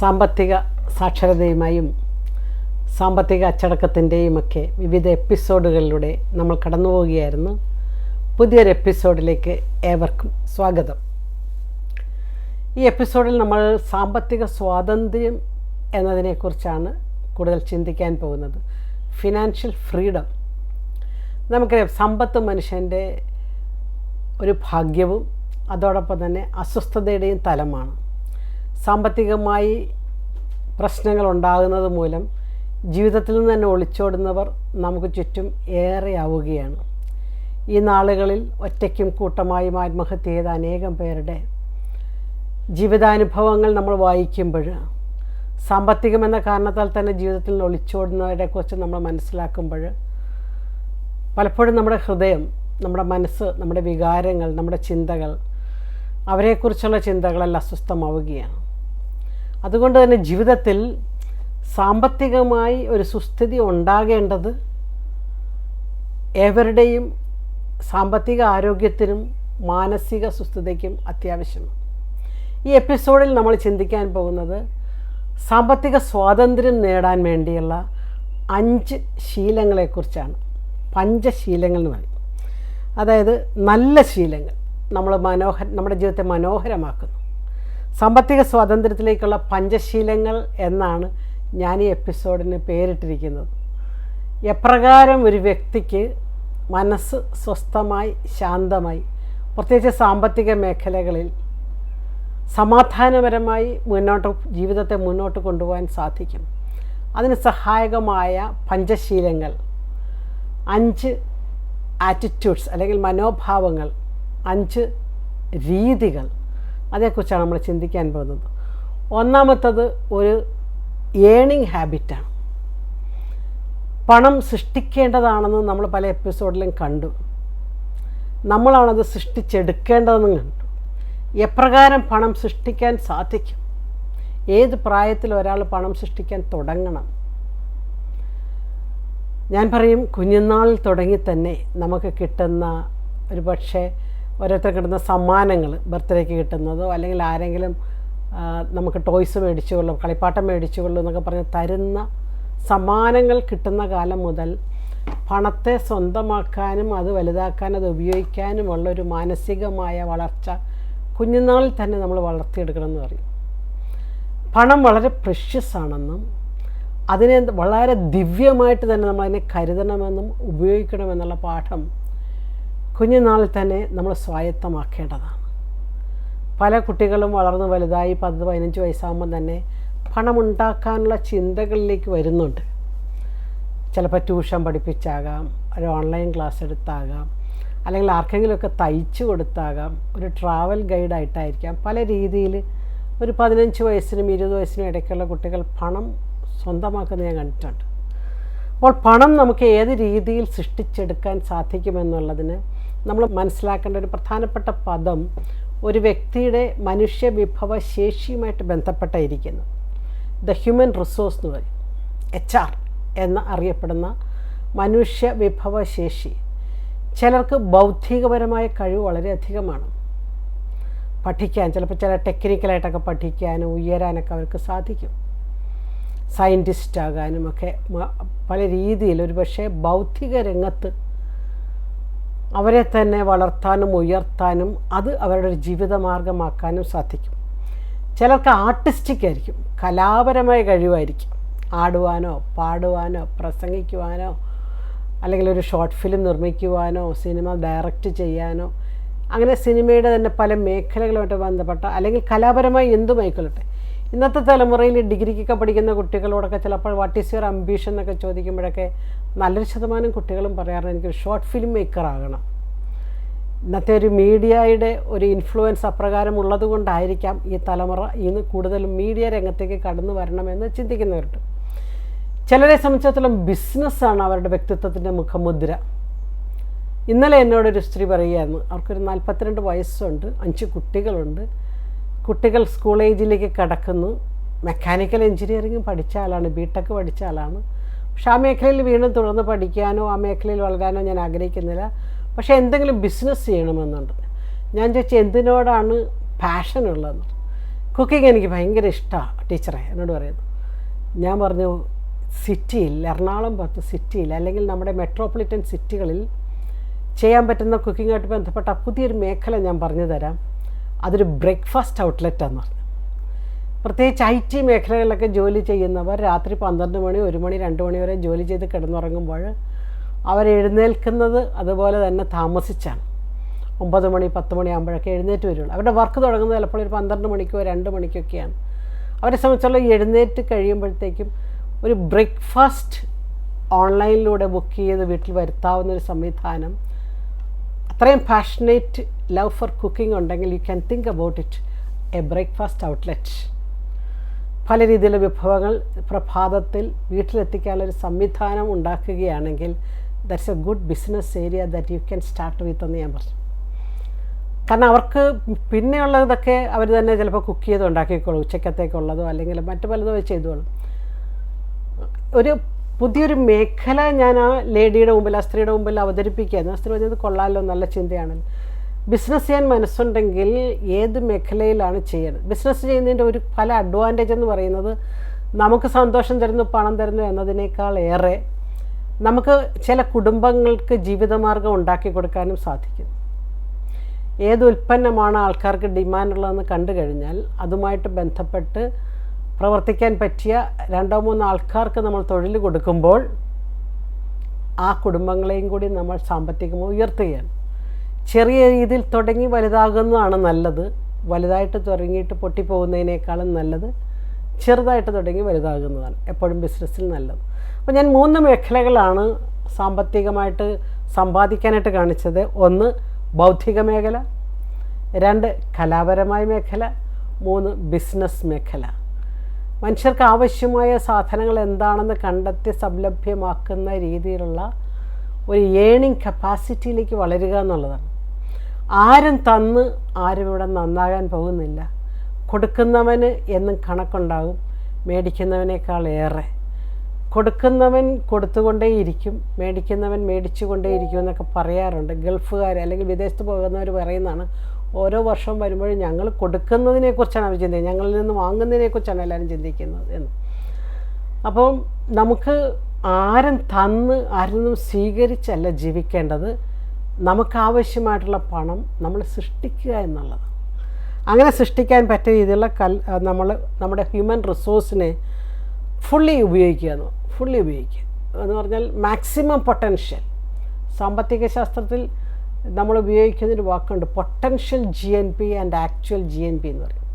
സാമ്പത്തിക സാക്ഷരതയുമായും സാമ്പത്തിക അച്ചടക്കത്തിൻ്റെയുമൊക്കെ വിവിധ എപ്പിസോഡുകളിലൂടെ നമ്മൾ കടന്നു പോവുകയായിരുന്നു. പുതിയൊരു എപ്പിസോഡിലേക്ക് ഏവർക്കും സ്വാഗതം. ഈ എപ്പിസോഡിൽ നമ്മൾ സാമ്പത്തിക സ്വാതന്ത്ര്യം എന്നതിനെക്കുറിച്ചാണ് കൂടുതൽ ചിന്തിക്കാൻ പോകുന്നത്. Financial freedom. നമുക്കറിയാം, സമ്പത്ത് മനുഷ്യൻ്റെ ഒരു ഭാഗ്യവും അതോടൊപ്പം തന്നെ അസ്വസ്ഥതയുടെയും തലമാണ്. സാമ്പത്തികമായി പ്രശ്നങ്ങൾ ഉണ്ടാകുന്നത് മൂലം ജീവിതത്തിൽ നിന്ന് തന്നെ ഒളിച്ചോടുന്നവർ നമുക്ക് ചുറ്റും ഏറെയാവുകയാണ്. ഈ നാളുകളിൽ ഒറ്റയ്ക്കും കൂട്ടമായും ആത്മഹത്യ ചെയ്ത അനേകം പേരുടെ ജീവിതാനുഭവങ്ങൾ നമ്മൾ വായിക്കുമ്പോൾ സാമ്പത്തികമെന്ന കാരണത്താൽ തന്നെ ജീവിതത്തിൽ നിന്ന് ഒളിച്ചോടുന്നവരെക്കുറിച്ച് നമ്മൾ മനസ്സിലാക്കുമ്പോൾ പലപ്പോഴും നമ്മുടെ ഹൃദയം, നമ്മുടെ മനസ്സ്, നമ്മുടെ വികാരങ്ങൾ, നമ്മുടെ ചിന്തകൾ, അവരെക്കുറിച്ചുള്ള ചിന്തകളെല്ലാം അസ്വസ്ഥമാവുകയാണ്. അതുകൊണ്ട് തന്നെ ജീവിതത്തിൽ സാമ്പത്തികമായി ഒരു സുസ്ഥിതി ഉണ്ടാകേണ്ടത് ഏവരുടെയും സാമ്പത്തിക ആരോഗ്യത്തിനും മാനസിക സുസ്ഥിതിക്കും അത്യാവശ്യമാണ്. ഈ എപ്പിസോഡിൽ നമ്മൾ ചിന്തിക്കാൻ പോകുന്നത് സാമ്പത്തിക സ്വാതന്ത്ര്യം നേടാൻ വേണ്ടിയുള്ള 5 ശീലങ്ങളെക്കുറിച്ചാണ്. പഞ്ചശീലങ്ങൾ എന്ന് പറയും. അതായത് നല്ല ശീലങ്ങൾ നമ്മുടെ ജീവിതത്തെ മനോഹരമാക്കുന്നു. സാമ്പത്തിക സ്വാതന്ത്ര്യത്തിലേക്കുള്ള പഞ്ചശീലങ്ങൾ എന്നാണ് ഞാൻ ഈ എപ്പിസോഡിന് പേരിട്ടിരിക്കുന്നത്. എപ്രകാരം ഒരു വ്യക്തിക്ക് മനസ്സ് സ്വസ്ഥമായി ശാന്തമായി, പ്രത്യേകിച്ച് സാമ്പത്തിക മേഖലകളിൽ സമാധാനപരമായി ജീവിതത്തെ മുന്നോട്ട് കൊണ്ടുപോകാൻ സാധിക്കും, അതിന് സഹായകമായ പഞ്ചശീലങ്ങൾ, 5 ആറ്റിറ്റ്യൂഡ്സ് അല്ലെങ്കിൽ മനോഭാവങ്ങൾ, 5 രീതികൾ, അതേക്കുറിച്ചാണ് നമ്മൾ ചിന്തിക്കാൻ പോകുന്നത്. ഒന്നാമത്തത് ഒരു ഏണിംഗ് ഹാബിറ്റാണ്. പണം സൃഷ്ടിക്കേണ്ടതാണെന്ന് നമ്മൾ പല എപ്പിസോഡിലും കണ്ടു. നമ്മളാണത് സൃഷ്ടിച്ചെടുക്കേണ്ടതെന്നും കണ്ടു. എപ്രകാരം പണം സൃഷ്ടിക്കാൻ സാധിക്കും, ഏത് പ്രായത്തിൽ ഒരാൾ പണം സൃഷ്ടിക്കാൻ തുടങ്ങണം. ഞാൻ പറയും, കുഞ്ഞുനാളിൽ തുടങ്ങി തന്നെ നമുക്ക് കിട്ടുന്ന ഒരു പക്ഷേ ഓരോരുത്തർ കിട്ടുന്ന സമ്മാനങ്ങൾ, ബർത്ത്ഡേക്ക് കിട്ടുന്നതോ അല്ലെങ്കിൽ ആരെങ്കിലും നമുക്ക് ടോയ്സ് മേടിച്ചുകൊള്ളും, കളിപ്പാട്ടം മേടിച്ചുകൊള്ളും എന്നൊക്കെ പറഞ്ഞ് തരുന്ന സമ്മാനങ്ങൾ കിട്ടുന്ന കാലം മുതൽ പണത്തെ സ്വന്തമാക്കാനും അത് വലുതാക്കാനും അത് ഉപയോഗിക്കാനുമുള്ളൊരു മാനസികമായ വളർച്ച കുഞ്ഞുനാളിൽ തന്നെ നമ്മൾ വളർത്തിയെടുക്കണമെന്ന് പറയും. പണം വളരെ പ്രഷ്യസ് ആണെന്നും അതിനെ വളരെ ദിവ്യമായിട്ട് തന്നെ നമ്മളതിനെ കരുതണമെന്നും ഉപയോഗിക്കണമെന്നുള്ള പാഠം കുഞ്ഞുനാളിൽ തന്നെ നമ്മൾ സ്വായത്തമാക്കേണ്ടതാണ്. പല കുട്ടികളും വളർന്ന് വലുതായി 10-15 വയസ്സാകുമ്പോൾ തന്നെ പണമുണ്ടാക്കാനുള്ള ചിന്തകളിലേക്ക് വരുന്നുണ്ട്. ചിലപ്പോൾ ട്യൂഷൻ പഠിപ്പിച്ചാകാം, ഒരു ഓൺലൈൻ ക്ലാസ് എടുത്താകാം, അല്ലെങ്കിൽ ആർക്കെങ്കിലുമൊക്കെ തയ്ച്ചു കൊടുത്താകാം, ഒരു ട്രാവൽ ഗൈഡായിട്ടായിരിക്കാം. പല രീതിയിൽ ഒരു 15 വയസ്സിനും 20 വയസ്സിനും ഇടയ്ക്കുള്ള കുട്ടികൾ പണം സ്വന്തമാക്കുന്നത് ഞാൻ കണ്ടിട്ടുണ്ട്. അപ്പോൾ പണം നമുക്ക് ഏത് രീതിയിൽ സൃഷ്ടിച്ചെടുക്കാൻ സാധിക്കുമെന്നുള്ളതിന് നമ്മൾ മനസ്സിലാക്കേണ്ട ഒരു പ്രധാനപ്പെട്ട പദം ഒരു വ്യക്തിയുടെ മനുഷ്യ വിഭവ ശേഷിയുമായിട്ട് ബന്ധപ്പെട്ടായിരിക്കുന്നു. ദ ഹ്യൂമൻ റിസോഴ്സ് എന്ന് പറയും, HR എന്ന് അറിയപ്പെടുന്ന മനുഷ്യ വിഭവ ശേഷി. ചിലർക്ക് ബൗദ്ധികപരമായ കഴിവ് വളരെയധികമാണ്. പഠിക്കാൻ ചിലപ്പോൾ ചില ടെക്നിക്കലായിട്ടൊക്കെ പഠിക്കാനും ഉയരാനൊക്കെ അവർക്ക് സാധിക്കും. സയൻറ്റിസ്റ്റ് ആകാനും ഒക്കെ പല രീതിയിൽ ഒരു പക്ഷേ ബൗദ്ധിക രംഗത്ത് അവരെ തന്നെ വളർത്താനും ഉയർത്താനും അത് അവരുടെ ഒരു ജീവിതമാർഗമാക്കാനും സാധിക്കും. ചിലർക്ക് ആർട്ടിസ്റ്റിക് ആയിരിക്കും, കലാപരമായ കഴിവായിരിക്കും. ആടുവാനോ പാടുവാനോ പ്രസംഗിക്കുവാനോ അല്ലെങ്കിൽ ഒരു ഷോർട്ട് ഫിലിം നിർമ്മിക്കുവാനോ സിനിമ ഡയറക്റ്റ് ചെയ്യാനോ, അങ്ങനെ സിനിമയുടെ തന്നെ പല മേഖലകളുമായിട്ട് ബന്ധപ്പെട്ട അല്ലെങ്കിൽ കലാപരമായി എന്തുമായിക്കൊള്ളട്ടെ. ഇന്നത്തെ തലമുറയിൽ ഡിഗ്രിക്കൊക്കെ പഠിക്കുന്ന കുട്ടികളോടൊക്കെ ചിലപ്പോൾ വാട്ട് ഈസ് യുവർ അംബീഷൻ എന്നൊക്കെ ചോദിക്കുമ്പോഴൊക്കെ നല്ലൊരു ശതമാനം കുട്ടികളും പറയാറുണ്ട്, എനിക്കൊരു ഷോർട്ട് ഫിലിം മേക്കർ ആകണം. ഇന്നത്തെ ഒരു മീഡിയയുടെ ഒരു ഇൻഫ്ലുവൻസ് അപ്രകാരം ഉള്ളത് കൊണ്ടായിരിക്കാം ഈ തലമുറ ഇന്ന് കൂടുതലും മീഡിയ രംഗത്തേക്ക് കടന്നു വരണമെന്ന് ചിന്തിക്കുന്നവരുണ്ട്. ചിലരെ സംബന്ധിച്ചിടത്തോളം ബിസിനസ്സാണ് അവരുടെ വ്യക്തിത്വത്തിൻ്റെ മുഖമുദ്ര. ഇന്നലെ എന്നോടൊരു സ്ത്രീ പറയുകയായിരുന്നു, അവർക്കൊരു 42 വയസ്സുണ്ട്, 5 കുട്ടികളുണ്ട്. കുട്ടികൾ സ്കൂൾ ഏജിലേക്ക് കടക്കുന്നു. മെക്കാനിക്കൽ എഞ്ചിനീയറിംഗ് പഠിച്ച ആളാണ്, ബിടെക് പഠിച്ച ആളാണ്. പക്ഷേ ആ മേഖലയിൽ വീണ്ടും തുടർന്ന് പഠിക്കാനോ ആ മേഖലയിൽ വളരാനോ ഞാൻ ആഗ്രഹിക്കുന്നില്ല. പക്ഷേ എന്തെങ്കിലും ബിസിനസ് ചെയ്യണമെന്നുണ്ട്. ഞാൻ ചോദിച്ചു, എന്തിനോടാണ് പാഷൻ ഉള്ളതെന്ന്. കുക്കിംഗ് എനിക്ക് ഭയങ്കര ഇഷ്ടമാണ് ടീച്ചറെ എന്നോട് പറയുന്നു. ഞാൻ പറഞ്ഞു, സിറ്റിയിൽ, എറണാകുളം പോലത്തെ സിറ്റിയിൽ അല്ലെങ്കിൽ നമ്മുടെ മെട്രോപൊളിറ്റൻ സിറ്റികളിൽ ചെയ്യാൻ പറ്റുന്ന കുക്കിങ്ങായിട്ട് ബന്ധപ്പെട്ട പുതിയൊരു മേഖല ഞാൻ പറഞ്ഞു തരാം. അതൊരു ബ്രേക്ക്ഫാസ്റ്റ് ഔട്ട്ലെറ്റാന്ന് പറഞ്ഞു. പ്രത്യേകിച്ച് IT മേഖലകളിലൊക്കെ ജോലി ചെയ്യുന്നവർ രാത്രി 12 മണി, 1 മണി, 2 മണി വരെ ജോലി ചെയ്ത് കിടന്നുറങ്ങുമ്പോൾ അവരെഴുന്നേൽക്കുന്നത് അതുപോലെ തന്നെ താമസിച്ചാണ്. 9 മണി 10 മണിയാകുമ്പോഴൊക്കെ എഴുന്നേറ്റ് വരുള്ളൂ. അവരുടെ വർക്ക് തുടങ്ങുന്നത് ചിലപ്പോൾ ഒരു 12 മണിക്കോ 2 മണിക്കൊക്കെയാണ്. അവരെ സംബന്ധിച്ചുള്ള എഴുന്നേറ്റ് കഴിയുമ്പോഴത്തേക്കും ഒരു ബ്രേക്ക്ഫാസ്റ്റ് ഓൺലൈനിലൂടെ ബുക്ക് ചെയ്ത് വീട്ടിൽ വരുത്താവുന്നൊരു സംവിധാനം, അത്രയും പാഷനേറ്റ് ലവ് ഫോർ കുക്കിംഗ് ഉണ്ടെങ്കിൽ you can think about it, A breakfast outlet. പല രീതിയിലുള്ള വിഭവങ്ങൾ പ്രഭാതത്തിൽ വീട്ടിലെത്തിക്കാനുള്ളൊരു സംവിധാനം ഉണ്ടാക്കുകയാണെങ്കിൽ that's A good business area that you can start with എന്ന് ഞാൻ പറഞ്ഞു. കാരണം അവർക്ക് പിന്നെയുള്ളതൊക്കെ അവർ തന്നെ ചിലപ്പോൾ കുക്ക് ചെയ്ത് ഉണ്ടാക്കിക്കോളും, ഉച്ചക്കത്തേക്കുള്ളതോ അല്ലെങ്കിൽ മറ്റു പലതോ ചെയ്തോളും. ഒരു പുതിയൊരു മേഖല ഞാൻ ആ ലേഡിയുടെ മുമ്പിൽ, ആ സ്ത്രീയുടെ മുമ്പിൽ അവതരിപ്പിക്കുകയായിരുന്നു. ആ സ്ത്രീ പറഞ്ഞത് കൊള്ളാമല്ലോ, നല്ല ചിന്തയാണല്ലോ. ബിസിനസ് ചെയ്യാൻ മനസ്സുണ്ടെങ്കിൽ ഏത് മേഖലയിലാണ് ചെയ്യുന്നത്? ബിസിനസ് ചെയ്യുന്നതിൻ്റെ ഒരു പല അഡ്വാൻറ്റേജ് എന്ന് പറയുന്നത് നമുക്ക് സന്തോഷം തരുന്നു, പണം തരുന്നു എന്നതിനേക്കാൾ ഏറെ നമുക്ക് ചില കുടുംബങ്ങൾക്ക് ജീവിതമാർഗം ഉണ്ടാക്കി കൊടുക്കാനും സാധിക്കും. ഏത് ഉൽപ്പന്നമാണ് ആൾക്കാർക്ക് ഡിമാൻഡുള്ളതെന്ന് കണ്ടു കഴിഞ്ഞാൽ അതുമായിട്ട് ബന്ധപ്പെട്ട് പ്രവർത്തിക്കാൻ പറ്റിയ 2-3 ആൾക്കാർക്ക് നമ്മൾ തൊഴിൽ കൊടുക്കുമ്പോൾ ആ കുടുംബങ്ങളെയും കൂടി നമ്മൾ സാമ്പത്തികമായി ഉയർത്തുകയാണ്. ചെറിയ രീതിയിൽ തുടങ്ങി വലുതാകുന്നതാണ് നല്ലത്. വലുതായിട്ട് തുടങ്ങിയിട്ട് പൊട്ടിപ്പോകുന്നതിനേക്കാളും നല്ലത് ചെറുതായിട്ട് തുടങ്ങി വലുതാകുന്നതാണ് എപ്പോഴും ബിസിനസ്സിൽ നല്ലത്. അപ്പോൾ ഞാൻ 3 മേഖലകളാണ് സാമ്പത്തികമായിട്ട് സമ്പാദിക്കാനായിട്ട് കാണിച്ചത്. 1 ബൗദ്ധിക മേഖല, 2 കലാപരമായ മേഖല, 3 ബിസിനസ് മേഖല. മനുഷ്യർക്ക് ആവശ്യമായ സാധനങ്ങൾ എന്താണെന്ന് കണ്ടെത്തി സംലഭ്യമാക്കുന്ന രീതിയിലുള്ള ഒരു ഏണിംഗ് കപ്പാസിറ്റിയിലേക്ക് വളരുക എന്നുള്ളതാണ്. ആരും തന്ന് ആരും ഇവിടെ നന്നാകാൻ പോകുന്നില്ല. കൊടുക്കുന്നവന് എന്നും കണക്കുണ്ടാകും, മേടിക്കുന്നവനേക്കാൾ ഏറെ. കൊടുക്കുന്നവൻ കൊടുത്തുകൊണ്ടേയിരിക്കും, മേടിക്കുന്നവൻ മേടിച്ചുകൊണ്ടേയിരിക്കും എന്നൊക്കെ പറയാറുണ്ട്. ഗൾഫുകാർ അല്ലെങ്കിൽ വിദേശത്ത് പോകുന്നവർ പറയുന്നതാണ്, ഓരോ വർഷം വരുമ്പോഴും ഞങ്ങൾ കൊടുക്കുന്നതിനെക്കുറിച്ചാണ് അവർ ചിന്തിക്കുന്നത്, ഞങ്ങളിൽ നിന്ന് വാങ്ങുന്നതിനെക്കുറിച്ചാണ് എല്ലാവരും ചിന്തിക്കുന്നത് എന്ന്. അപ്പം നമുക്ക് ആരും തന്ന് ആരിൽ നിന്നും സ്വീകരിച്ചല്ല ജീവിക്കേണ്ടത്. നമുക്കാവശ്യമായിട്ടുള്ള പണം നമ്മൾ സൃഷ്ടിക്കുക എന്നുള്ളത്. അങ്ങനെ സൃഷ്ടിക്കാൻ പറ്റിയ രീതിയിലുള്ള നമ്മുടെ ഹ്യൂമൻ റിസോഴ്സിനെ ഫുള്ളി ഉപയോഗിക്കുക എന്ന് പറഞ്ഞാൽ മാക്സിമം പൊട്ടൻഷ്യൽ. സാമ്പത്തിക ശാസ്ത്രത്തിൽ നമ്മൾ ഉപയോഗിക്കുന്നൊരു വാക്കുണ്ട്, potential GNP and actual GNP എന്ന് പറയും.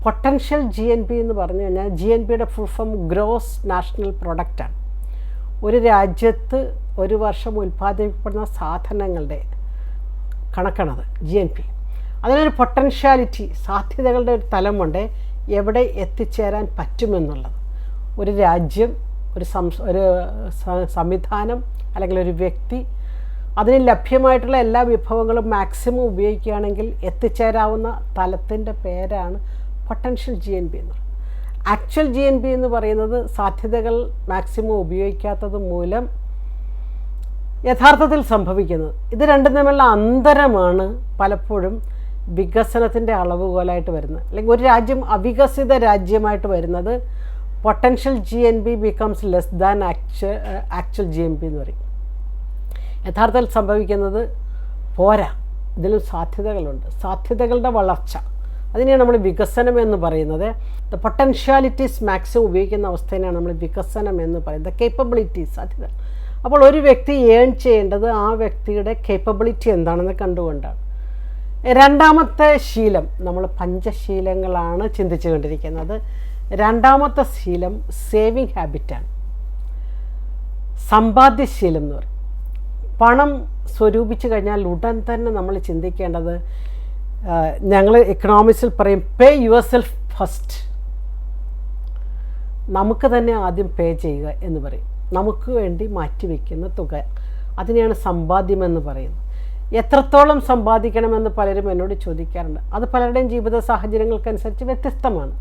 പൊട്ടൻഷ്യൽ GNP എന്ന് പറഞ്ഞു കഴിഞ്ഞാൽ GNPയുടെ ഫുൾ ഫോം ഗ്രോസ് നാഷണൽ പ്രൊഡക്റ്റാണ്. ഒരു രാജ്യത്ത് ഒരു വർഷം ഉൽപ്പാദിപ്പിക്കപ്പെടുന്ന സാധനങ്ങളുടെ കണക്കാണത് GNP. അതിനൊരു പൊട്ടൻഷ്യാലിറ്റി, സാധ്യതകളുടെ ഒരു തലമുണ്ട്, എവിടെ എത്തിച്ചേരാൻ പറ്റുമെന്നുള്ളത്. ഒരു രാജ്യം, ഒരു സംവിധാനം അല്ലെങ്കിൽ ഒരു വ്യക്തി അതിന് ലഭ്യമായിട്ടുള്ള എല്ലാ വിഭവങ്ങളും മാക്സിമം ഉപയോഗിക്കുകയാണെങ്കിൽ എത്തിച്ചേരാവുന്ന തലത്തിൻ്റെ പേരാണ് പൊട്ടൻഷ്യൽ GNP എന്ന് പറയുന്നത്. ആക്ച്വൽ GNP എന്ന് പറയുന്നത് സാധ്യതകൾ മാക്സിമം ഉപയോഗിക്കാത്തത് മൂലം യഥാർത്ഥത്തിൽ സംഭവിക്കുന്നത്. ഇത് രണ്ടും തമ്മിലുള്ള അന്തരമാണ് പലപ്പോഴും വികസനത്തിൻ്റെ അളവുകോലായിട്ട് വരുന്നത്. അല്ലെങ്കിൽ ഒരു രാജ്യം അവികസിത രാജ്യമായിട്ട് വരുന്നത് potential GNP becomes less than actual GNP എന്ന് പറയും. യഥാർത്ഥത്തിൽ സംഭവിക്കുന്നത് പോരാ, ഇതിലും സാധ്യതകളുണ്ട്. സാധ്യതകളുടെ വളർച്ച, അതിനെയാണ് നമ്മൾ വികസനം എന്ന് പറയുന്നത്. ദ പൊട്ടൻഷ്യാലിറ്റീസ് മാക്സിമം ഉപയോഗിക്കുന്ന അവസ്ഥയാണ് നമ്മൾ വികസനം എന്ന് പറയുന്നത്. കേപ്പബിലിറ്റീസ്, സാധ്യത. അപ്പോൾ ഒരു വ്യക്തി ഏൺ ചെയ്യേണ്ടത് ആ വ്യക്തിയുടെ കേപ്പബിലിറ്റി എന്താണെന്ന് കണ്ടുകൊണ്ടാണ്. രണ്ടാമത്തെ ശീലം, നമ്മൾ പഞ്ചശീലങ്ങളാണ് ചിന്തിച്ചു കൊണ്ടിരിക്കുന്നത്. രണ്ടാമത്തെ ശീലം സേവിങ് ഹാബിറ്റാണ്, സമ്പാദ്യശീലം എന്ന് പറയും. പണം സ്വരൂപിച്ചു കഴിഞ്ഞാൽ ഉടൻ തന്നെ നമ്മൾ ചിന്തിക്കേണ്ടത്, ഞങ്ങൾ എക്കണോമിക്സിൽ പറയും പേ യുവർ സെൽഫ് ഫസ്റ്റ്. നമുക്ക് തന്നെ ആദ്യം പേ ചെയ്യുക എന്ന് പറയും. നമുക്ക് വേണ്ടി മാറ്റിവെക്കുന്ന തുക, അതിനെയാണ് സമ്പാദ്യമെന്ന് പറയുന്നത്. എത്രത്തോളം സമ്പാദിക്കണമെന്ന് പലരും എന്നോട് ചോദിക്കാറുണ്ട്. അത് പലരുടെയും ജീവിത സാഹചര്യങ്ങൾക്കനുസരിച്ച് വ്യത്യസ്തമാണ്.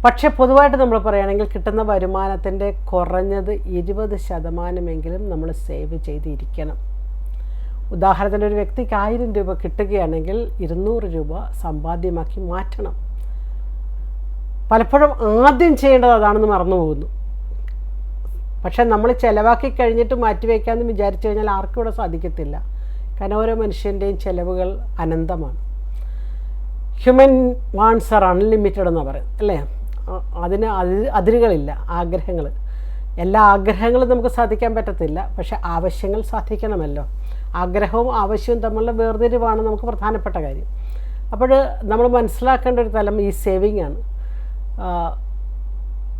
പക്ഷേ പൊതുവായിട്ട് നമ്മൾ പറയുകയാണെങ്കിൽ കിട്ടുന്ന വരുമാനത്തിൻ്റെ കുറഞ്ഞത് 20% നമ്മൾ സേവ് ചെയ്തിരിക്കണം. ഉദാഹരണത്തിന് ഒരു വ്യക്തിക്ക് 1000 രൂപ കിട്ടുകയാണെങ്കിൽ 200 രൂപ സമ്പാദ്യമാക്കി മാറ്റണം. പലപ്പോഴും ആദ്യം ചെയ്യേണ്ടത് അതാണെന്ന് മറന്നു പോകുന്നു. പക്ഷേ നമ്മൾ ചിലവാക്കി കഴിഞ്ഞിട്ട് മാറ്റിവെക്കാമെന്ന് വിചാരിച്ചു കഴിഞ്ഞാൽ ആർക്കും ഇവിടെ സാധിക്കത്തില്ല. കാരണം ഓരോ മനുഷ്യൻ്റെയും ചിലവുകൾ അനന്തമാണ്. ഹ്യൂമൻ വാണ്ട്സ് ആർ അൺലിമിറ്റഡ് എന്നാണ് പറയുന്നത്, അല്ലേ? അതിന് അതിരുകളില്ല. ആഗ്രഹങ്ങൾ, എല്ലാ ആഗ്രഹങ്ങളും നമുക്ക് സാധിക്കാൻ പറ്റത്തില്ല. പക്ഷേ ആവശ്യങ്ങൾ സാധിക്കണമല്ലോ. ആഗ്രഹവും ആവശ്യവും തമ്മിലുള്ള വേർതിരിവാണ് നമുക്ക് പ്രധാനപ്പെട്ട കാര്യം. അപ്പോൾ നമ്മൾ മനസ്സിലാക്കേണ്ട ഒരു തലം ഈ സേവിങ് ആണ്.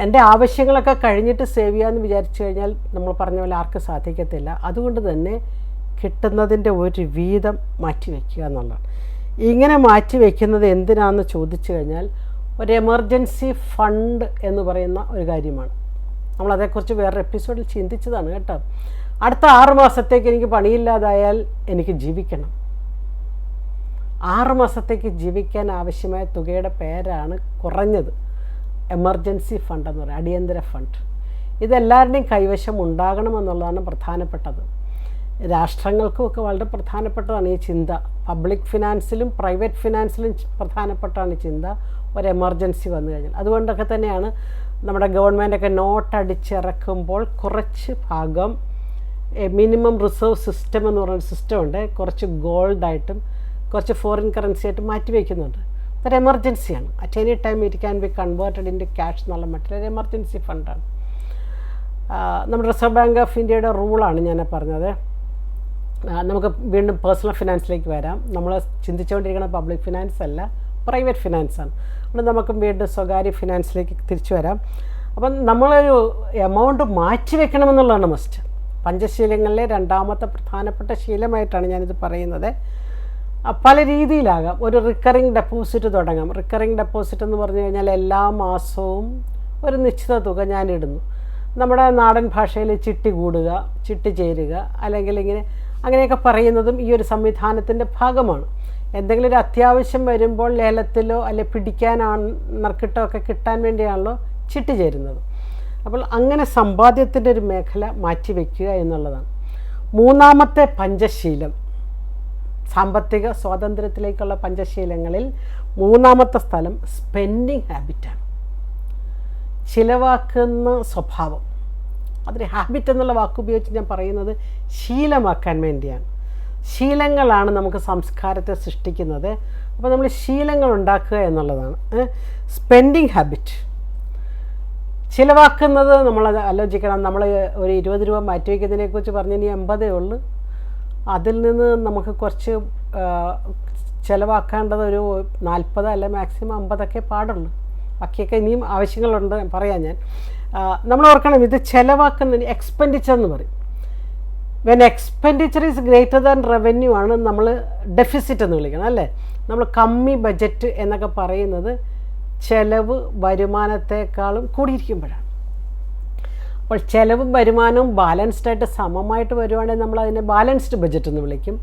എൻ്റെ ആവശ്യങ്ങളൊക്കെ കഴിഞ്ഞിട്ട് സേവ് ചെയ്യാമെന്ന് വിചാരിച്ചു കഴിഞ്ഞാൽ നമ്മൾ പറഞ്ഞ പോലെ ആർക്കും സാധിക്കത്തില്ല. അതുകൊണ്ട് തന്നെ കിട്ടുന്നതിൻ്റെ ഒരു വീതം മാറ്റി വയ്ക്കുക എന്നുള്ളതാണ്. ഇങ്ങനെ മാറ്റി വയ്ക്കുന്നത് എന്തിനാണെന്ന് ചോദിച്ചു കഴിഞ്ഞാൽ ഒരു എമർജൻസി ഫണ്ട് എന്ന് പറയുന്ന ഒരു കാര്യമാണ്. നമ്മളതേക്കുറിച്ച് വേറൊരു എപ്പിസോഡിൽ ചിന്തിച്ചതാണ് കേട്ടോ. അടുത്ത 6 മാസത്തേക്ക് എനിക്ക് പണിയില്ലാതായാൽ എനിക്ക് ജീവിക്കണം. 6 മാസത്തേക്ക് ജീവിക്കാൻ ആവശ്യമായ തുകയുടെ പേരാണ് കുറഞ്ഞത് എമർജൻസി ഫണ്ട് എന്ന് പറയുന്നത്, അടിയന്തര ഫണ്ട്. ഇതെല്ലാവരുടെയും കൈവശം ഉണ്ടാകണമെന്നുള്ളതാണ് പ്രധാനപ്പെട്ടത്. രാഷ്ട്രങ്ങൾക്കുമൊക്കെ വളരെ പ്രധാനപ്പെട്ടതാണ് ഈ ചിന്ത. പബ്ലിക് ഫിനാൻസിലും പ്രൈവറ്റ് ഫിനാൻസിലും പ്രധാനപ്പെട്ടാണ് ഈ ചിന്ത ഒരു എമർജൻസി വന്നു കഴിഞ്ഞാൽ. അതുകൊണ്ടൊക്കെ തന്നെയാണ് നമ്മുടെ ഗവൺമെൻറ്റൊക്കെ നോട്ട് അടിച്ചിറക്കുമ്പോൾ കുറച്ച് ഭാഗം മിനിമം റിസർവ് സിസ്റ്റം എന്ന് പറയുന്ന സിസ്റ്റം ഉണ്ട്. കുറച്ച് ഗോൾഡായിട്ടും കുറച്ച് ഫോറിൻ കറൻസി ആയിട്ടും മാറ്റി വയ്ക്കുന്നുണ്ട്. അതൊരു എമർജൻസിയാണ്. At any time it can be converted into cash എന്നുള്ള മറ്റൊരു എമർജൻസി ഫണ്ടാണ്. നമ്മുടെ റിസർവ് ബാങ്ക് ഓഫ് ഇന്ത്യയുടെ റൂളാണ് ഞാൻ പറഞ്ഞത്. നമുക്ക് വീണ്ടും പേഴ്സണൽ ഫിനാൻസിലേക്ക് വരാം. നമ്മൾ ചിന്തിച്ചുകൊണ്ടിരിക്കുന്ന പബ്ലിക് ഫിനാൻസ് അല്ല, പ്രൈവറ്റ് ഫിനാൻസാണ്. അതുകൊണ്ട് നമുക്ക് വീണ്ടും സ്വകാര്യ ഫിനാൻസിലേക്ക് തിരിച്ചു വരാം. അപ്പം നമ്മളൊരു എമൗണ്ട് മാറ്റി വെക്കണമെന്നുള്ളതാണ് മസ്റ്റ്. പഞ്ചശീലങ്ങളിലെ രണ്ടാമത്തെ പ്രധാനപ്പെട്ട ശീലമായിട്ടാണ് ഞാനിത് പറയുന്നത്. പല രീതിയിലാകാം. ഒരു റിക്കറിങ് ഡെപ്പോസിറ്റ് തുടങ്ങാം. റിക്കറിങ് ഡെപ്പോസിറ്റ് എന്ന് പറഞ്ഞു കഴിഞ്ഞാൽ എല്ലാ മാസവും ഒരു നിശ്ചിത തുക ഞാനിടുന്നു. നമ്മുടെ നാടൻ ഭാഷയിൽ ചിട്ടി കൂടുക, ചിട്ടി ചേരുക, അല്ലെങ്കിൽ അങ്ങനെയൊക്കെ പറയുന്നതും ഈ ഒരു സംവിധാനത്തിൻ്റെ ഭാഗമാണ്. എന്തെങ്കിലും ഒരു അത്യാവശ്യം വരുമ്പോൾ ലേലത്തിലോ അല്ലെ പിടിക്കാനാണ് നറുക്കിട്ടോ ഒക്കെ കിട്ടാൻ വേണ്ടിയാണല്ലോ ചിട്ടി ചേരുന്നത്. അപ്പോൾ അങ്ങനെ സമ്പാദ്യത്തിൻ്റെ ഒരു മേഖല മാറ്റിവെക്കുക എന്നുള്ളതാണ്. മൂന്നാമത്തെ പഞ്ചശീലം, സാമ്പത്തിക സ്വാതന്ത്ര്യത്തിലേക്കുള്ള പഞ്ചശീലങ്ങളിൽ മൂന്നാമത്തെ സ്ഥലം സ്പെൻഡിങ് ഹാബിറ്റാണ്. ചിലവാക്കുന്ന സ്വഭാവം. അതിന് ഹാബിറ്റ് എന്നുള്ള വാക്കുപയോഗിച്ച് ഞാൻ പറയുന്നത് ശീലമാക്കാൻ വേണ്ടിയാണ്. ശീലങ്ങളാണ് നമുക്ക് സംസ്കാരത്തെ സൃഷ്ടിക്കുന്നത്. അപ്പോൾ നമ്മൾ ശീലങ്ങൾ ഉണ്ടാക്കുക എന്നുള്ളതാണ് സ്പെൻഡിങ് ഹാബിറ്റ്. ചിലവാക്കുന്നത് നമ്മളത് ആലോചിക്കണം. നമ്മൾ ഒരു 20 രൂപ മാറ്റിവെക്കുന്നതിനെക്കുറിച്ച് പറഞ്ഞ് ഇനി 80 ഉള്ളൂ. അതിൽ നിന്ന് നമുക്ക് കുറച്ച് ചിലവാക്കേണ്ടത് ഒരു 40 അല്ല മാക്സിമം 50 പാടുള്ളൂ. ബാക്കിയൊക്കെ ഇനിയും ആവശ്യങ്ങളുണ്ട് പറയാൻ ഞാൻ. നമ്മൾ ഓർക്കണം, ഇത് ചിലവാക്കുന്നതിന് എക്സ്പെൻഡിച്ചർ എന്ന് പറയും. When expenditure is greater than revenue ആണ് നമ്മൾ ഡെഫിസിറ്റ് എന്ന് വിളിക്കണം, അല്ലേ? നമ്മൾ കമ്മി ബജറ്റ് എന്നൊക്കെ പറയുന്നത് ചെലവ് വരുമാനത്തെക്കാളും കൂടിയിരിക്കുമ്പോഴാണ്. അപ്പോൾ ചെലവും വരുമാനവും ബാലൻസ്ഡായിട്ട് സമമായിട്ട് വരുവാണെങ്കിൽ നമ്മൾ അതിനെ ബാലൻസ്ഡ് ബജറ്റ് എന്ന് വിളിക്കും.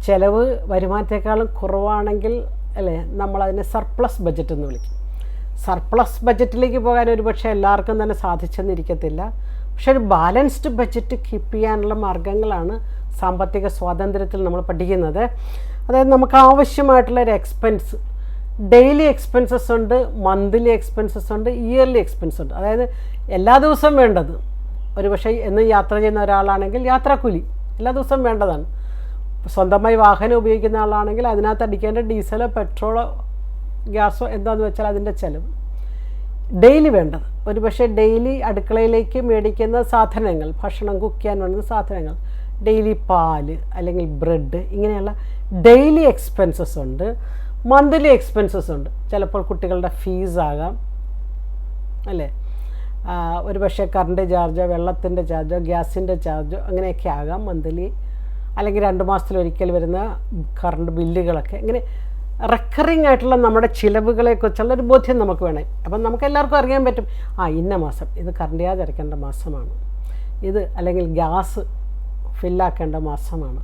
ചെലവ് വരുമാനത്തെക്കാളും കുറവാണെങ്കിൽ അല്ലേ നമ്മളതിനെ സർപ്ലസ് ബജറ്റ് എന്ന് വിളിക്കും. സർപ്ലസ് ബജറ്റിലേക്ക് പോകാൻ ഒരു പക്ഷേ എല്ലാവർക്കും തന്നെ സാധിച്ചെന്നിരിക്കത്തില്ല. പക്ഷെ ഒരു ബാലൻസ്ഡ് ബജറ്റ് കീപ്പ് ചെയ്യാനുള്ള മാർഗ്ഗങ്ങളാണ് സാമ്പത്തിക സ്വാതന്ത്ര്യത്തിൽ നമ്മൾ പഠിക്കുന്നത്. അതായത് നമുക്ക് ആവശ്യമായിട്ടുള്ളൊരു എക്സ്പെൻസ്, ഡെയിലി എക്സ്പെൻസസ് ഉണ്ട്, മന്ത്ലി എക്സ്പെൻസസ് ഉണ്ട്, ഇയർലി എക്സ്പെൻസ് ഉണ്ട്. അതായത് എല്ലാ ദിവസവും വേണ്ടത്. ഒരു പക്ഷേ എന്നും യാത്ര ചെയ്യുന്ന ഒരാളാണെങ്കിൽ യാത്രാക്കൂലി എല്ലാ ദിവസവും വേണ്ടതാണ്. സ്വന്തമായി വാഹനം ഉപയോഗിക്കുന്ന ആളാണെങ്കിൽ അതിനകത്ത് അടിക്കേണ്ട ഡീസലോ പെട്രോളോ ഗ്യാസോ എന്താണെന്ന് വെച്ചാൽ അതിൻ്റെ ചിലവ് ഡെയിലി വേണ്ടത്. ഒരു പക്ഷേ ഡെയിലി അടുക്കളയിലേക്ക് മേടിക്കുന്ന സാധനങ്ങൾ, ഭക്ഷണം കുക്ക് ചെയ്യാൻ വേണ്ടുന്ന സാധനങ്ങൾ, ഡെയിലി പാല് അല്ലെങ്കിൽ ബ്രെഡ്, ഇങ്ങനെയുള്ള ഡെയിലി എക്സ്പെൻസസ് ഉണ്ട്. മന്ത്ലി എക്സ്പെൻസസ് ഉണ്ട്. ചിലപ്പോൾ കുട്ടികളുടെ ഫീസാകാം, അല്ലേ? ഒരു പക്ഷേ കറണ്ട് ചാർജോ വെള്ളത്തിൻ്റെ ചാർജോ ഗ്യാസിൻ്റെ ചാർജോ അങ്ങനെയൊക്കെ ആകാം മന്ത്ലി. അല്ലെങ്കിൽ 2 മാസത്തിലൊരിക്കൽ വരുന്ന കറണ്ട് ബില്ലുകളൊക്കെ. ഇങ്ങനെ റെക്കറിങ് ആയിട്ടുള്ള നമ്മുടെ ചിലവുകളെക്കുറിച്ചുള്ളൊരു ബോധ്യം നമുക്ക് വേണം. അപ്പം നമുക്ക് എല്ലാവർക്കും അറിയാൻ പറ്റും, ഇന്ന മാസം ഇത് കറണ്ട് ചാർജ് അടയ്ക്കേണ്ട മാസമാണ്, ഇത് അല്ലെങ്കിൽ ഗ്യാസ് ഫില്ലാക്കേണ്ട മാസമാണ്,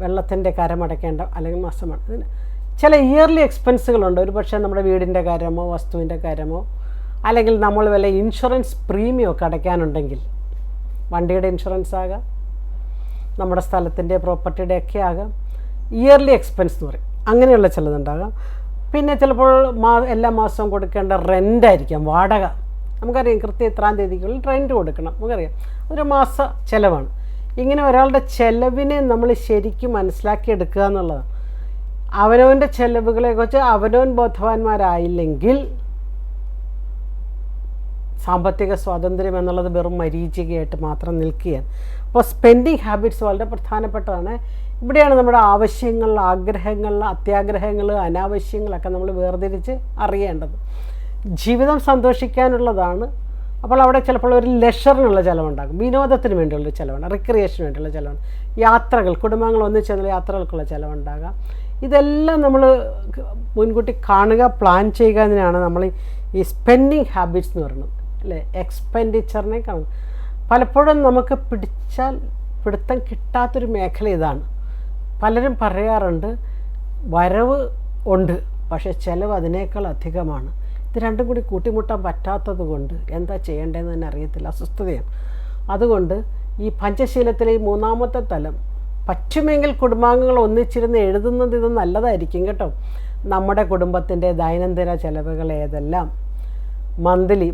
വെള്ളത്തിൻ്റെ കരമടയ്ക്കേണ്ട അല്ലെങ്കിൽ മാസമാണ്. ഇതിന് ചില ഇയർലി എക്സ്പെൻസുകളുണ്ട്. ഒരു പക്ഷേ നമ്മുടെ വീടിൻ്റെ കാര്യമോ വസ്തുവിൻ്റെ കാര്യമോ അല്ലെങ്കിൽ നമ്മൾ വല്ല ഇൻഷുറൻസ് പ്രീമിയം ഒക്കെ അടയ്ക്കാനുണ്ടെങ്കിൽ, വണ്ടിയുടെ ഇൻഷുറൻസ് ആകാം, നമ്മുടെ സ്ഥലത്തിൻ്റെ പ്രോപ്പർട്ടിയുടെ ഒക്കെ ആകാം, ഇയർലി എക്സ്പെൻസ് എന്ന് പറയും. അങ്ങനെയുള്ള ചിലതുണ്ടാകാം. പിന്നെ ചിലപ്പോൾ എല്ലാ മാസവും കൊടുക്കേണ്ട റെൻ്റായിരിക്കാം, വാടക. നമുക്കറിയാം കൃത്യം ഇത്രാം തീയതിക്കുള്ളിൽ റെൻറ്റ് കൊടുക്കണം, നമുക്കറിയാം അതൊരു മാസ ചിലവാണ്. ഇങ്ങനെ ഒരാളുടെ ചിലവിനെ നമ്മൾ ശരിക്കും മനസ്സിലാക്കിയെടുക്കുക എന്നുള്ളതാണ്. അവനവൻ്റെ ചിലവുകളെക്കുറിച്ച് അവനവൻ ബോധവാന്മാരായില്ലെങ്കിൽ സാമ്പത്തിക സ്വാതന്ത്ര്യം എന്നുള്ളത് വെറും മരീചികയായിട്ട് മാത്രം നിൽക്കുകയാണ്. അപ്പോൾ സ്പെൻഡിങ് ഹാബിറ്റ്സ് വളരെ പ്രധാനപ്പെട്ടതാണ്. ഇവിടെയാണ് നമ്മുടെ ആവശ്യങ്ങൾ, ആഗ്രഹങ്ങൾ, അത്യാഗ്രഹങ്ങൾ, അനാവശ്യങ്ങളൊക്കെ നമ്മൾ വേർതിരിച്ച് അറിയേണ്ടത്. ജീവിതം സന്തോഷിക്കാനുള്ളതാണ്. അപ്പോൾ അവിടെ ചിലപ്പോൾ ഒരു ലെഷറിനുള്ള ചിലവുണ്ടാകും, വിനോദത്തിന് വേണ്ടിയുള്ളൊരു ചിലവാണ്, റിക്രിയേഷന് വേണ്ടിയുള്ള ചിലവാണ്, യാത്രകൾ, കുടുംബങ്ങൾ ഒന്നിച്ചെന്നുള്ള യാത്രകൾക്കുള്ള ചിലവുണ്ടാകാം. ഇതെല്ലാം നമ്മൾ മുൻകൂട്ടി കാണുക, പ്ലാൻ ചെയ്യുക എന്നതിനാണ് നമ്മൾ ഈ സ്പെൻഡിങ് ഹാബിറ്റ്സ് എന്ന് പറയുന്നത്, അല്ലേ? എക്സ്പെൻഡിച്ചറിനെ കാണും. പലപ്പോഴും നമുക്ക് പിടുത്തം കിട്ടാത്തൊരു മേഖല ഇതാണ്. പലരും പറയാറുണ്ട് വരവ് ഉണ്ട് പക്ഷേ ചിലവ് അതിനേക്കാൾ അധികമാണ്. ഇത് രണ്ടും കൂടി കൂട്ടിമുട്ടാൻ പറ്റാത്തത് കൊണ്ട് എന്താ ചെയ്യേണ്ടതെന്ന് തന്നെ അറിയത്തില്ല, അസ്വസ്ഥതയാണ്. അതുകൊണ്ട് ഈ പഞ്ചശീലത്തിലെ ഈ 3-ാമത്തെ തലം പറ്റുമെങ്കിൽ കുടുംബാംഗങ്ങൾ ഒന്നിച്ചിരുന്ന് എഴുതുന്നത് ഇത് നല്ലതായിരിക്കും കേട്ടോ. നമ്മുടെ കുടുംബത്തിൻ്റെ ദൈനംദിന ചിലവുകൾ ഏതെല്ലാം, മന്ത്ലി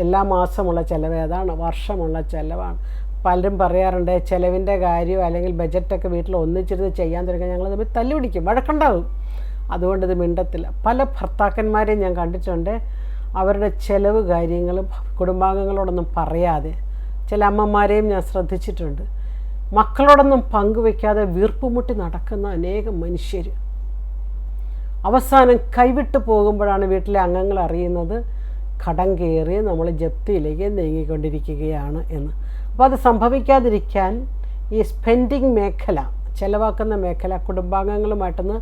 എല്ലാ മാസമുള്ള ചിലവ് ഏതാണ്, വർഷമുള്ള ചിലവാണ്. പലരും പറയാറുണ്ട് ചിലവിൻ്റെ കാര്യം അല്ലെങ്കിൽ ബജറ്റൊക്കെ വീട്ടിൽ ഒന്നിച്ചിരുന്ന് ചെയ്യാൻ തുടങ്ങിയാൽ ഞങ്ങൾ തമ്മിൽ തല്ലുപിടിക്കും, വഴക്കുണ്ടാകും. അതുകൊണ്ട് ഇത് മിണ്ടത്തില്ല. പല ഭർത്താക്കന്മാരെയും ഞാൻ കണ്ടിട്ടുണ്ട് അവരുടെ ചിലവ് കാര്യങ്ങളും കുടുംബാംഗങ്ങളോടൊന്നും പറയാതെ. ചില അമ്മമാരെയും ഞാൻ ശ്രദ്ധിച്ചിട്ടുണ്ട് മക്കളോടൊന്നും പങ്കുവെക്കാതെ വീർപ്പുമുട്ടി നടക്കുന്ന അനേകം മനുഷ്യർ. അവസാനം കൈവിട്ട് പോകുമ്പോഴാണ് വീട്ടിലെ അംഗങ്ങൾ അറിയുന്നത് കടം കയറി നമ്മൾ ജപ്തിയിലേക്ക് നീങ്ങിക്കൊണ്ടിരിക്കുകയാണ് എന്ന്. അപ്പോൾ അത് സംഭവിക്കാതിരിക്കാൻ ഈ സ്പെൻഡിങ് മേഖല, ചിലവാക്കുന്ന മേഖല കുടുംബാംഗങ്ങളുമായിട്ടൊന്ന്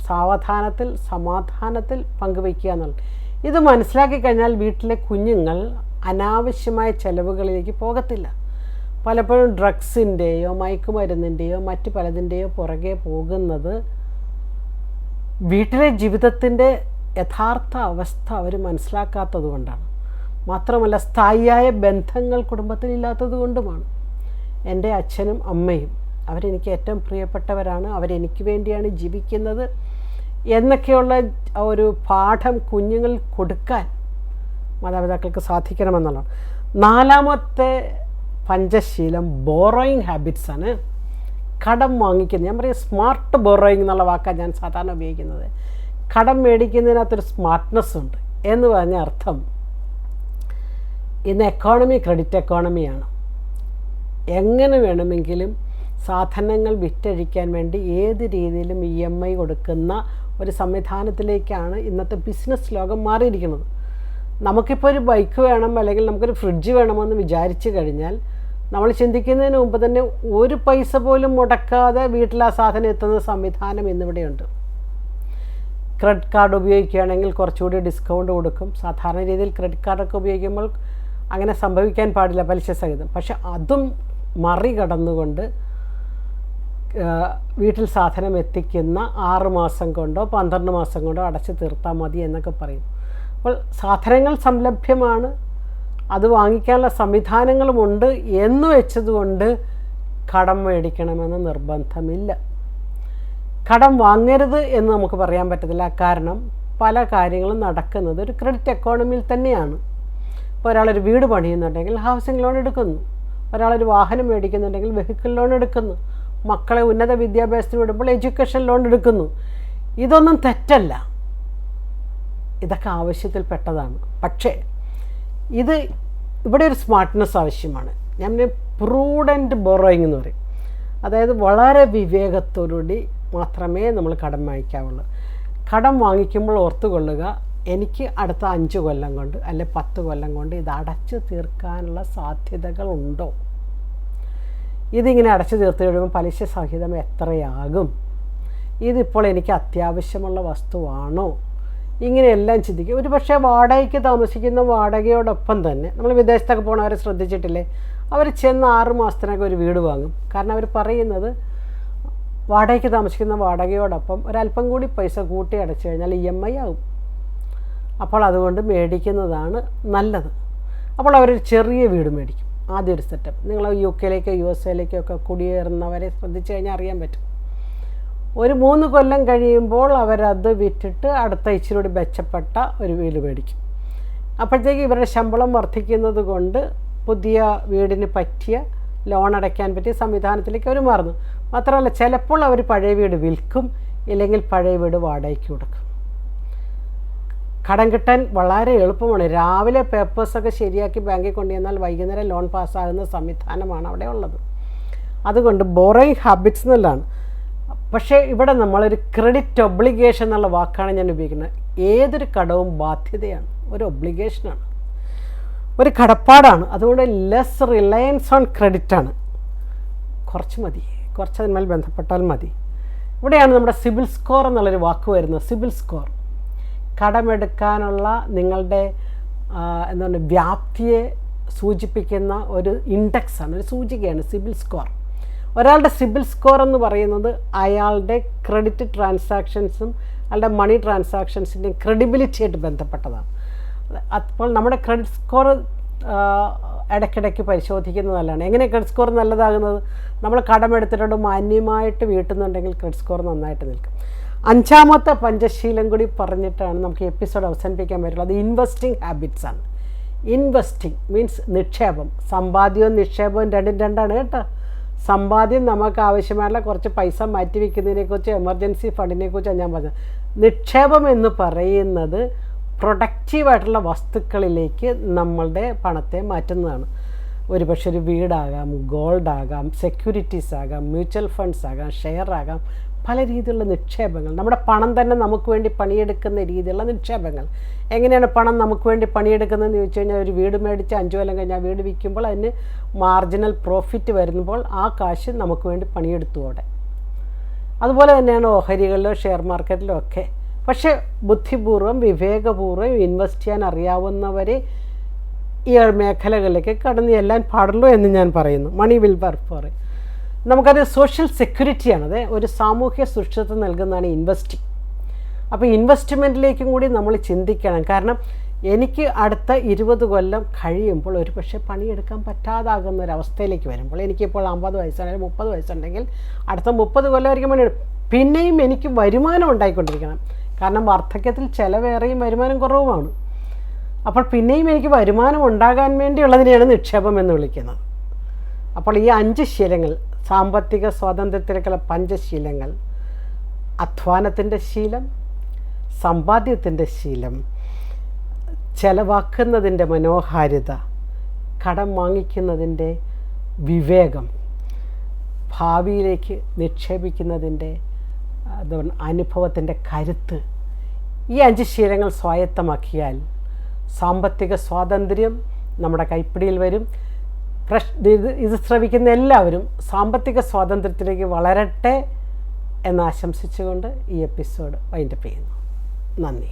സാവധാനത്തിൽ സമാധാനത്തിൽ പങ്കുവയ്ക്കുക എന്നുള്ളത്. ഇത് മനസ്സിലാക്കി കഴിഞ്ഞാൽ വീട്ടിലെ കുഞ്ഞുങ്ങൾ അനാവശ്യമായ ചിലവുകളിലേക്ക് പോകത്തില്ല. പലപ്പോഴും ഡ്രഗ്സിൻ്റെയോ മയക്കുമരുന്നിൻ്റെയോ മറ്റ് പലതിൻ്റെയോ പുറകെ പോകുന്നത് വീട്ടിലെ ജീവിതത്തിൻ്റെ യഥാർത്ഥ അവസ്ഥ അവർ മനസ്സിലാക്കാത്തത് കൊണ്ടാണ്. മാത്രമല്ല സ്ഥായിയായ ബന്ധങ്ങൾ കുടുംബത്തിലില്ലാത്തത് കൊണ്ടുമാണ്. എൻ്റെ അച്ഛനും അമ്മയും അവരെനിക്ക് ഏറ്റവും പ്രിയപ്പെട്ടവരാണ്, അവരെനിക്ക് വേണ്ടിയാണ് ജീവിക്കുന്നത് എന്നൊക്കെയുള്ള ഒരു പാഠം കുഞ്ഞുങ്ങളിൽ കൊടുക്കാൻ മാതാപിതാക്കൾക്ക് സാധിക്കണമെന്നുള്ളതാണ്. 4-ാമത്തെ പഞ്ചശീലം ബോറോയിങ് ഹാബിറ്റ്സാണ്. കടം വാങ്ങിക്കുന്നത്. ഞാൻ പറയും സ്മാർട്ട് ബോറോയിങ് എന്നുള്ള വാക്കാണ് ഞാൻ സാധാരണ ഉപയോഗിക്കുന്നത്. കടം മേടിക്കുന്നതിനകത്തൊരു സ്മാർട്ട്നെസ് ഉണ്ട് എന്ന് പറഞ്ഞ അർത്ഥം ഇന്ന് എക്കോണമി ക്രെഡിറ്റ് എക്കോണമിയാണ്. എങ്ങനെ വേണമെങ്കിലും സാധനങ്ങൾ വിറ്റഴിക്കാൻ വേണ്ടി ഏത് രീതിയിലും EMI കൊടുക്കുന്ന ഒരു സംവിധാനത്തിലേക്കാണ് ഇന്നത്തെ ബിസിനസ് ലോകം മാറിയിരിക്കുന്നത്. നമുക്കിപ്പോൾ ഒരു ബൈക്ക് വേണം അല്ലെങ്കിൽ നമുക്കൊരു ഫ്രിഡ്ജ് വേണമെന്ന് വിചാരിച്ചു കഴിഞ്ഞാൽ നമ്മൾ ചിന്തിക്കുന്നതിന് മുമ്പ് തന്നെ ഒരു പൈസ പോലും മുടക്കാതെ വീട്ടിൽ ആ സാധനം എത്തുന്ന സംവിധാനം ഇന്നിവിടെയുണ്ട്. ക്രെഡിറ്റ് കാർഡ് ഉപയോഗിക്കുകയാണെങ്കിൽ കുറച്ചുകൂടി ഡിസ്കൗണ്ട് കൊടുക്കും. സാധാരണ രീതിയിൽ ക്രെഡിറ്റ് കാർഡൊക്കെ ഉപയോഗിക്കുമ്പോൾ അങ്ങനെ സംഭവിക്കാൻ പാടില്ല, പലിശ സഹിതം. പക്ഷെ അതും മറികടന്നുകൊണ്ട് വീട്ടിൽ സാധനം എത്തിക്കുന്ന 6 മാസം കൊണ്ടോ 12 മാസം കൊണ്ടോ അടച്ചു തീർത്താൽ മതി എന്നൊക്കെ പറയും. അപ്പോൾ സാധനങ്ങൾ സംലഭ്യമാണ്, അത് വാങ്ങിക്കാനുള്ള സംവിധാനങ്ങളുമുണ്ട് എന്ന് വെച്ചതുകൊണ്ട് കടം മേടിക്കണമെന്ന് നിർബന്ധമില്ല. കടം വാങ്ങരുത് എന്ന് നമുക്ക് പറയാൻ പറ്റത്തില്ല. കാരണം പല കാര്യങ്ങളും നടക്കുന്നത് ഒരു ക്രെഡിറ്റ് എക്കോണമിയിൽ തന്നെയാണ്. ഇപ്പോൾ ഒരാളൊരു വീട് പണിയുന്നുണ്ടെങ്കിൽ ഹൗസിംഗ് ലോൺ എടുക്കുന്നു, ഒരാളൊരു വാഹനം മേടിക്കുന്നുണ്ടെങ്കിൽ വെഹിക്കിൾ ലോൺ എടുക്കുന്നു, മക്കളെ ഉന്നത വിദ്യാഭ്യാസത്തിന് വിടുമ്പോൾ എഡ്യൂക്കേഷൻ ലോൺ എടുക്കുന്നു. ഇതൊന്നും തെറ്റല്ല, ഇതൊക്കെ ആവശ്യത്തിൽപ്പെട്ടതാണ്. പക്ഷേ ഇവിടെ ഒരു സ്മാർട്ട്നെസ് ആവശ്യമാണ്. ഞാൻ പ്രൂഡൻറ്റ് ബോറോയിങ് എന്ന് പറയും. അതായത് വളരെ വിവേകത്തോടുകൂടി മാത്രമേ നമ്മൾ കടം വാങ്ങിക്കാവുള്ളൂ. കടം വാങ്ങിക്കുമ്പോൾ ഓർത്തുകൊള്ളുക, എനിക്ക് അടുത്ത 5 കൊല്ലം കൊണ്ട് അല്ലെ 10 കൊല്ലം കൊണ്ട് ഇത് അടച്ചു തീർക്കാനുള്ള സാധ്യതകളുണ്ടോ? ഇതിങ്ങനെ അടച്ചു തീർത്ത് കഴിയുമ്പോൾ പലിശ സഹിതം എത്രയാകും? ഇതിപ്പോൾ എനിക്ക് അത്യാവശ്യമുള്ള വസ്തുവാണോ? ഇങ്ങനെയെല്ലാം ചിന്തിക്കും. ഒരു പക്ഷേ വാടകയ്ക്ക് താമസിക്കുന്ന വാടകയോടൊപ്പം തന്നെ നമ്മൾ വിദേശത്തൊക്കെ പോകണവരെ ശ്രദ്ധിച്ചിട്ടില്ലേ, അവർ ചെന്ന് 6 മാസത്തിനൊക്കെ ഒരു വീട് വാങ്ങും. കാരണം അവർ പറയുന്നത് വാടകയ്ക്ക് താമസിക്കുന്ന വാടകയോടൊപ്പം ഒരല്പം കൂടി പൈസ കൂട്ടി അടച്ചു കഴിഞ്ഞാൽ EMI ആകും. അപ്പോൾ അതുകൊണ്ട് മേടിക്കുന്നതാണ് നല്ലത്. അപ്പോൾ അവരൊരു ചെറിയ വീട് മേടിക്കും. ആദ്യം ഒരു സെറ്റപ്പ്. നിങ്ങൾ UK-ലേക്കോ USA-ലേക്കോ ഒക്കെ കുടിയേറുന്നവരെ ശ്രദ്ധിച്ചു കഴിഞ്ഞാൽ അറിയാൻ പറ്റും. ഒരു 3 കൊല്ലം കഴിയുമ്പോൾ അവരത് വിറ്റിട്ട് അടുത്ത ഇച്ചിരി കൂടി മെച്ചപ്പെട്ട ഒരു വീട് മേടിക്കും. അപ്പോഴത്തേക്ക് ഇവരുടെ ശമ്പളം വർദ്ധിക്കുന്നത് കൊണ്ട് പുതിയ വീടിന് പറ്റിയ ലോൺ അടയ്ക്കാൻ പറ്റിയ സംവിധാനത്തിലേക്ക് അവർ മാറുന്നു. മാത്രമല്ല ചിലപ്പോൾ അവർ പഴയ വീട് വിൽക്കും, ഇല്ലെങ്കിൽ പഴയ വീട് വാടകയ്ക്ക് കൊടുക്കും. കടം കിട്ടാൻ വളരെ എളുപ്പമാണ്. രാവിലെ പേപ്പേഴ്സൊക്കെ ശരിയാക്കി ബാങ്കിൽ കൊണ്ടുവന്നാൽ വൈകുന്നേരം ലോൺ പാസ്സാകുന്ന സംവിധാനമാണ് അവിടെ ഉള്ളത്. അതുകൊണ്ട് ബോറോയിങ് ഹാബിറ്റ്സ് എന്നുള്ളതാണ്. പക്ഷേ ഇവിടെ നമ്മളൊരു ക്രെഡിറ്റ് ഒബ്ലിഗേഷൻ എന്നുള്ള വാക്കാണ് ഞാൻ ഉപയോഗിക്കുന്നത്. ഏതൊരു കടവും ബാധ്യതയാണ്, ഒരു ഒബ്ലിഗേഷനാണ്, ഒരു കടപ്പാടാണ്. അതുകൊണ്ട് ലെസ് റിലയൻസ് ഓൺ ക്രെഡിറ്റാണ്. കുറച്ച് മതി, കുറച്ച് അതിന്മേൽ ബന്ധപ്പെട്ടാൽ മതി. ഇവിടെയാണ് നമ്മുടെ സിബിൽ സ്കോർ എന്നുള്ളൊരു വാക്ക് വരുന്നത്. സിബിൽ സ്കോർ കടമെടുക്കാനുള്ള നിങ്ങളുടെ എന്താണ് വ്യാപ്തിയെ സൂചിപ്പിക്കുന്ന ഒരു ഇൻഡെക്സാണ്, ഒരു സൂചികയാണ് സിബിൽ സ്കോർ. ഒരാളുടെ സിബിൽ സ്കോർ എന്ന് പറയുന്നത് അയാളുടെ ക്രെഡിറ്റ് ട്രാൻസാക്ഷൻസും അയാളുടെ മണി ട്രാൻസാക്ഷൻസിൻ്റെയും ക്രെഡിബിലിറ്റി ആയിട്ട് ബന്ധപ്പെട്ടതാണ്. അപ്പോൾ നമ്മുടെ ക്രെഡിറ്റ് സ്കോർ ഇടയ്ക്കിടയ്ക്ക് പരിശോധിക്കുന്നത് നല്ലതാണ്. എങ്ങനെ ക്രെഡിറ്റ് സ്കോർ നല്ലതാകുന്നത്? നമ്മൾ കടമെടുത്തിട്ട് മാന്യമായിട്ട് വീട്ടുന്നുണ്ടെങ്കിൽ ക്രെഡിറ്റ് സ്കോർ നന്നായിട്ട് നിൽക്കും. 5ാമത്തെ പഞ്ചശീലം കൂടി പറഞ്ഞിട്ടാണ് നമുക്ക് എപ്പിസോഡ് അവസാനിപ്പിക്കാൻ പറ്റുള്ളൂ. അത് ഇൻവെസ്റ്റിംഗ് ഹാബിറ്റ്സ് ആണ്. ഇൻവെസ്റ്റിംഗ് മീൻസ് നിക്ഷേപം. സമ്പാദ്യവും നിക്ഷേപവും രണ്ടും രണ്ടാണ് കേട്ടോ. സമ്പാദ്യം നമുക്ക് ആവശ്യമായുള്ള കുറച്ച് പൈസ മാറ്റി വയ്ക്കുന്നതിനെക്കുറിച്ച്, എമർജൻസി ഫണ്ടിനെക്കുറിച്ചാണ് ഞാൻ പറഞ്ഞത്. നിക്ഷേപം എന്ന് പറയുന്നത് പ്രൊഡക്റ്റീവായിട്ടുള്ള വസ്തുക്കളിലേക്ക് നമ്മളുടെ പണത്തെ മാറ്റുന്നതാണ്. ഒരുപക്ഷെ ഒരു വീടാകാം, ഗോൾഡാകാം, സെക്യൂരിറ്റീസ് ആകാം, മ്യൂച്വൽ ഫണ്ട്സ് ആകാം, ഷെയർ ആകാം, പല രീതിയിലുള്ള നിക്ഷേപങ്ങൾ. നമ്മുടെ പണം തന്നെ നമുക്ക് വേണ്ടി പണിയെടുക്കുന്ന രീതിയിലുള്ള നിക്ഷേപങ്ങൾ. എങ്ങനെയാണ് പണം നമുക്ക് വേണ്ടി പണിയെടുക്കുന്നതെന്ന് ചോദിച്ചു കഴിഞ്ഞാൽ, ഒരു വീട് മേടിച്ച് 5 കൊല്ലം കഴിഞ്ഞാൽ വീട് വിൽക്കുമ്പോൾ അതിന് മാർജിനൽ പ്രോഫിറ്റ് വരുമ്പോൾ ആ കാശ് നമുക്ക് വേണ്ടി പണിയെടുത്തുകൂടെ. അതുപോലെ തന്നെയാണ് ഓഹരികളിലോ ഷെയർ മാർക്കറ്റിലോ ഒക്കെ. പക്ഷേ ബുദ്ധിപൂർവ്വം വിവേകപൂർവ്വം ഇൻവെസ്റ്റ് ചെയ്യാൻ അറിയാവുന്നവരെ ഈ മേഖലകളിലേക്ക് കടന്നു ചെല്ലാൻ പാടുള്ളൂ എന്ന് ഞാൻ പറയുന്നു. Money will work for. നമുക്കത് സോഷ്യൽ സെക്യൂരിറ്റിയാണത്, ഒരു സാമൂഹ്യ സുരക്ഷിതത്വം നൽകുന്നതാണ് ഇൻവെസ്റ്റിംഗ്. അപ്പോൾ ഇൻവെസ്റ്റ്മെൻറ്റിലേക്കും കൂടി നമ്മൾ ചിന്തിക്കണം. കാരണം എനിക്ക് അടുത്ത 20 കൊല്ലം കഴിയുമ്പോൾ ഒരു പക്ഷേ പണിയെടുക്കാൻ പറ്റാതാകുന്ന ഒരവസ്ഥയിലേക്ക് വരുമ്പോൾ, എനിക്കിപ്പോൾ 50 വയസ്സാണെങ്കിൽ 30 വയസ്സുണ്ടെങ്കിൽ അടുത്ത 30 കൊല്ലമായിരിക്കും പണിയെടുക്കും. പിന്നെയും എനിക്ക് വരുമാനം ഉണ്ടായിക്കൊണ്ടിരിക്കണം. കാരണം വാർദ്ധക്യത്തിൽ ചിലവേറെയും വരുമാനം കുറവുമാണ്. അപ്പോൾ പിന്നെയും എനിക്ക് വരുമാനം ഉണ്ടാകാൻ വേണ്ടിയുള്ളതിനെയാണ് നിക്ഷേപം എന്ന് വിളിക്കുന്നത്. അപ്പോൾ ഈ 5 ശീലങ്ങൾ, സാമ്പത്തിക സ്വാതന്ത്ര്യത്തിലേക്കുള്ള പഞ്ചശീലങ്ങൾ: അധ്വാനത്തിൻ്റെ ശീലം, സമ്പാദ്യത്തിൻ്റെ ശീലം, ചെലവാക്കുന്നതിൻ്റെ മനോഹാരിത, കടം വാങ്ങിക്കുന്നതിൻ്റെ വിവേകം, ഭാവിയിലേക്ക് നിക്ഷേപിക്കുന്നതിൻ്റെ അനുഭവത്തിൻ്റെ കരുത്ത്. ഈ 5 ശീലങ്ങൾ സ്വായത്തമാക്കിയാൽ സാമ്പത്തിക സ്വാതന്ത്ര്യം നമ്മുടെ കൈപ്പിടിയിൽ വരും. ഇത് ശ്രവിക്കുന്ന എല്ലാവരും സാമ്പത്തിക സ്വാതന്ത്ര്യത്തിലേക്ക് വളരട്ടെ എന്ന് ആശംസിച്ചുകൊണ്ട് ഈ എപ്പിസോഡ് വൈൻഡപ്പ് ചെയ്യുന്നു. നന്ദി.